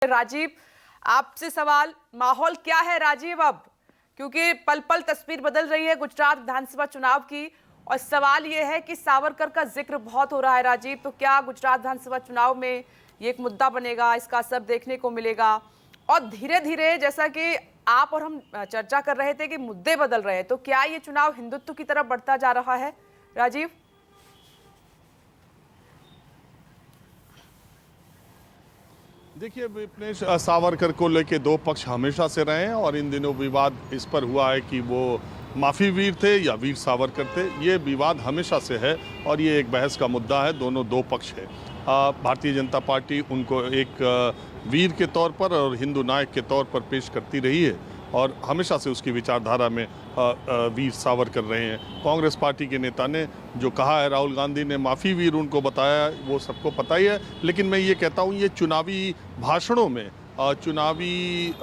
राजीव, आपसे सवाल, माहौल क्या है राजीव अब? क्योंकि पल पल तस्वीर बदल रही है गुजरात विधानसभा चुनाव की, और सवाल यह है कि सावरकर का जिक्र बहुत हो रहा है राजीव। तो क्या गुजरात विधानसभा चुनाव में ये एक मुद्दा बनेगा, इसका असर देखने को मिलेगा? और धीरे धीरे, जैसा कि आप और हम चर्चा कर रहे थे कि मुद्दे बदल रहे हैं, तो क्या ये चुनाव हिंदुत्व की तरफ बढ़ता जा रहा है राजीव? देखिए, विपनेश सावरकर को लेके दो पक्ष हमेशा से रहे हैं और इन दिनों विवाद इस पर हुआ है कि वो माफी वीर थे या वीर सावरकर थे। ये विवाद हमेशा से है और ये एक बहस का मुद्दा है। दोनों दो पक्ष है। भारतीय जनता पार्टी उनको एक वीर के तौर पर और हिंदू नायक के तौर पर पेश करती रही है और हमेशा से उसकी विचारधारा में वीर सावरकर रहे हैं। कांग्रेस पार्टी के नेता ने जो कहा है, राहुल गांधी ने माफ़ी वीर उनको बताया, वो सबको पता ही है। लेकिन मैं ये कहता हूँ, ये चुनावी भाषणों में, चुनावी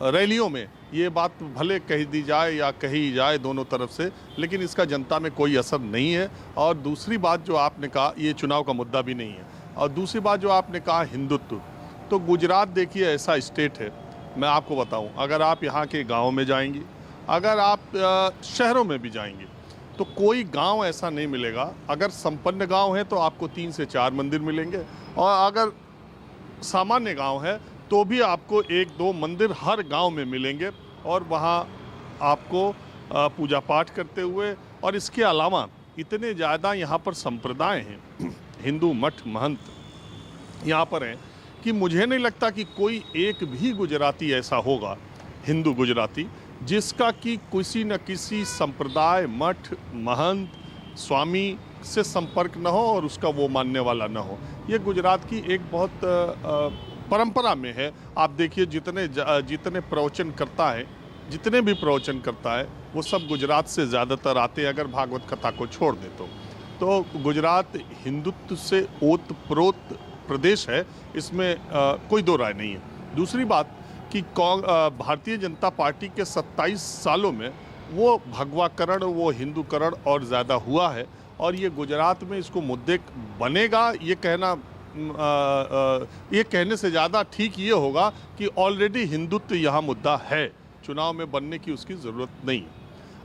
रैलियों में ये बात भले कह दी जाए या कही जाए दोनों तरफ से, लेकिन इसका जनता में कोई असर नहीं है। और दूसरी बात जो आपने कहा, ये चुनाव का मुद्दा भी नहीं है। और दूसरी बात जो आपने कहा हिंदुत्व, तो गुजरात देखिए ऐसा स्टेट है, मैं आपको बताऊं, अगर आप यहाँ के गाँव में जाएंगे, अगर आप शहरों में भी जाएंगे, तो कोई गांव ऐसा नहीं मिलेगा। अगर संपन्न गांव है तो आपको 3 से 4 मंदिर मिलेंगे, और अगर सामान्य गांव है तो भी आपको 1-2 मंदिर हर गांव में मिलेंगे और वहां आपको पूजा पाठ करते हुए। और इसके अलावा इतने ज़्यादा यहाँ पर संप्रदाय हैं, हिंदू मठ महंत यहाँ पर हैं, कि मुझे नहीं लगता कि कोई एक भी गुजराती ऐसा होगा, हिंदू गुजराती, जिसका कि किसी न किसी संप्रदाय, मठ, महंत, स्वामी से संपर्क न हो और उसका वो मानने वाला न हो। ये गुजरात की एक बहुत परंपरा में है। आप देखिए, जितने प्रवचन करता है, जितने भी प्रवचन करता है, वो सब गुजरात से ज़्यादातर आते हैं, अगर भागवत कथा को छोड़ दे तो गुजरात हिंदुत्व से ओत-प्रोत प्रदेश है, इसमें कोई दो राय नहीं है। दूसरी बात कि भारतीय जनता पार्टी के 27 सालों में वो भगवाकरण, वो हिंदूकरण और ज़्यादा हुआ है, और ये गुजरात में इसको मुद्दे बनेगा, ये कहने से ज़्यादा ठीक ये होगा कि ऑलरेडी हिंदुत्व यहाँ मुद्दा है, चुनाव में बनने की उसकी ज़रूरत नहीं है।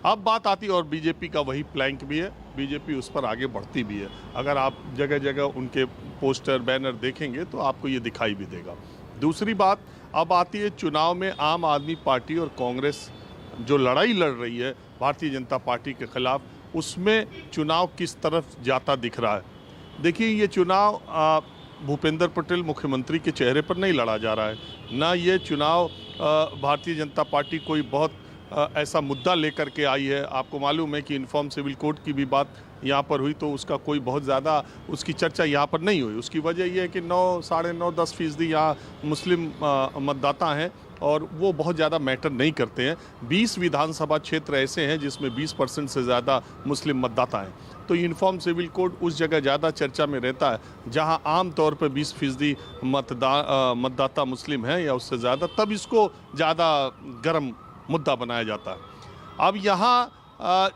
अब बात आती है, और बीजेपी का वही प्लैंक भी है, बीजेपी उस पर आगे बढ़ती भी है। अगर आप जगह जगह उनके पोस्टर बैनर देखेंगे तो आपको ये दिखाई भी देगा। दूसरी बात अब आती है चुनाव में आम आदमी पार्टी और कांग्रेस जो लड़ाई लड़ रही है भारतीय जनता पार्टी के खिलाफ, उसमें चुनाव किस तरफ जाता दिख रहा है। देखिए, ये चुनाव भूपेंद्र पटेल मुख्यमंत्री के चेहरे पर नहीं लड़ा जा रहा है, ना ये चुनाव भारतीय जनता पार्टी कोई बहुत ऐसा मुद्दा लेकर के आई है। आपको मालूम है कि यूनिफॉर्म सिविल कोड की भी बात यहाँ पर हुई, तो उसका कोई बहुत ज़्यादा उसकी चर्चा यहाँ पर नहीं हुई। उसकी वजह ये है कि 9, साढ़े 9, 10% यहाँ मुस्लिम मतदाता हैं और वो बहुत ज़्यादा मैटर नहीं करते हैं। 20 विधानसभा क्षेत्र ऐसे हैं जिसमें 20% से ज़्यादा मुस्लिम मतदाता हैं, तो यूनिफॉर्म सिविल कोड उस जगह ज़्यादा चर्चा में रहता है जहाँ आम तौर पर 20% मतदाता मुस्लिम हैं या उससे ज़्यादा, तब इसको ज़्यादा गर्म मुद्दा बनाया जाता है। अब यहाँ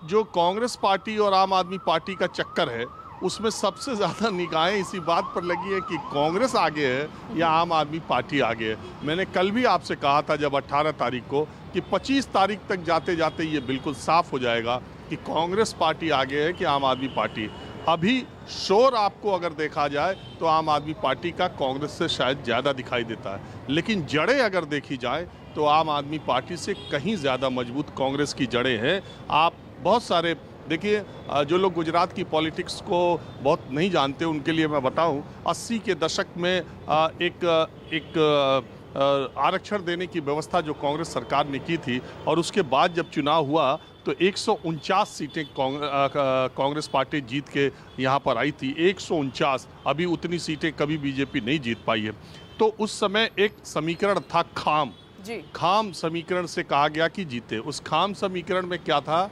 जो कांग्रेस पार्टी और आम आदमी पार्टी का चक्कर है, उसमें सबसे ज़्यादा निगाहें इसी बात पर लगी है कि कांग्रेस आगे है या आम आदमी पार्टी आगे है। मैंने कल भी आपसे कहा था, जब 18 तारीख को, कि 25 तारीख तक जाते जाते ये बिल्कुल साफ हो जाएगा कि कांग्रेस पार्टी आगे है कि आम आदमी पार्टी। अभी शोर आपको अगर देखा जाए तो आम आदमी पार्टी का कांग्रेस से शायद ज़्यादा दिखाई देता है, लेकिन जड़ें अगर देखी जाए तो आम आदमी पार्टी से कहीं ज़्यादा मजबूत कांग्रेस की जड़ें हैं। आप बहुत सारे देखिए, जो लोग गुजरात की पॉलिटिक्स को बहुत नहीं जानते उनके लिए मैं बताऊं, 80 के दशक में एक आरक्षण देने की व्यवस्था जो कांग्रेस सरकार ने की थी, और उसके बाद जब चुनाव हुआ तो 149 सीटें कांग्रेस पार्टी जीत के यहाँ पर आई थी। 149, अभी उतनी सीटें कभी बीजेपी नहीं जीत पाई है। तो उस समय एक समीकरण था खाम समीकरण से कहा गया कि जीते। उस खाम समीकरण में क्या था?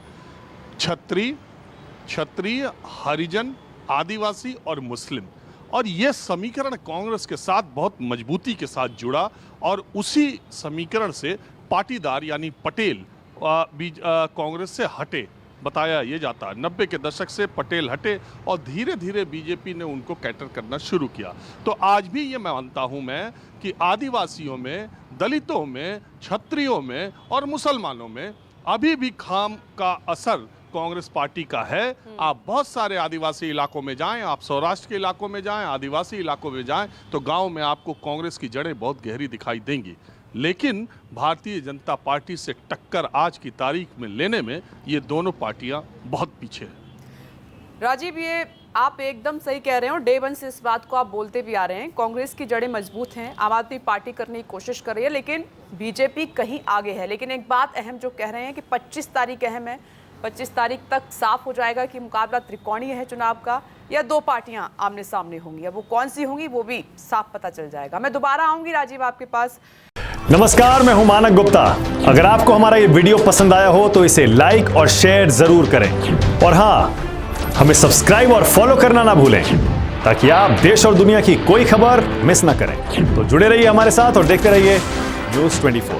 क्षत्रिय, हरिजन, आदिवासी और मुस्लिम। और ये समीकरण कांग्रेस के साथ बहुत मजबूती के साथ जुड़ा, और उसी समीकरण से पाटीदार यानी पटेल कांग्रेस से हटे बताया ये जाता है। 90 के दशक से पटेल हटे और धीरे धीरे बीजेपी ने उनको कैटर करना शुरू किया। तो आज भी ये मानता हूं मैं कि आदिवासियों में, दलितों में, क्षत्रियों में और मुसलमानों में अभी भी खाम का असर कांग्रेस पार्टी का है। आप बहुत सारे आदिवासी इलाकों में जाएं, आप सौराष्ट्र के इलाकों में जाएं, आदिवासी इलाकों में जाएं, तो गांव में आपको कांग्रेस की जड़ें बहुत गहरी दिखाई देंगी। लेकिन भारतीय जनता पार्टी से टक्कर आज की तारीख में लेने में ये दोनों पार्टियां बहुत पीछे हैं। राजीव, ये आप एकदम सही कह रहे हो, डे वन से इस बात को आप बोलते भी आ रहे हैं। कांग्रेस की जड़ें मजबूत हैं, आम आदमी पार्टी करने की कोशिश कर रही है, लेकिन बीजेपी कहीं आगे है। लेकिन एक बात अहम जो कह रहे हैं कि 25 तारीख अहम है, 25 तारीख तक साफ हो जाएगा कि मुकाबला त्रिकोणीय है चुनाव का या दो पार्टियां आमने सामने होंगी। अब वो कौन सी होंगी वो भी साफ पता चल जाएगा। मैं दोबारा आऊंगी राजीव आपके पास। नमस्कार, मैं हूं मानक गुप्ता। अगर आपको हमारा ये वीडियो पसंद आया हो तो इसे लाइक और शेयर जरूर करें, और हां, हमें सब्सक्राइब और फॉलो करना ना भूलें ताकि आप देश और दुनिया की कोई खबर मिस ना करें। तो जुड़े रहिए हमारे साथ और देखते रहिए न्यूज़ 24।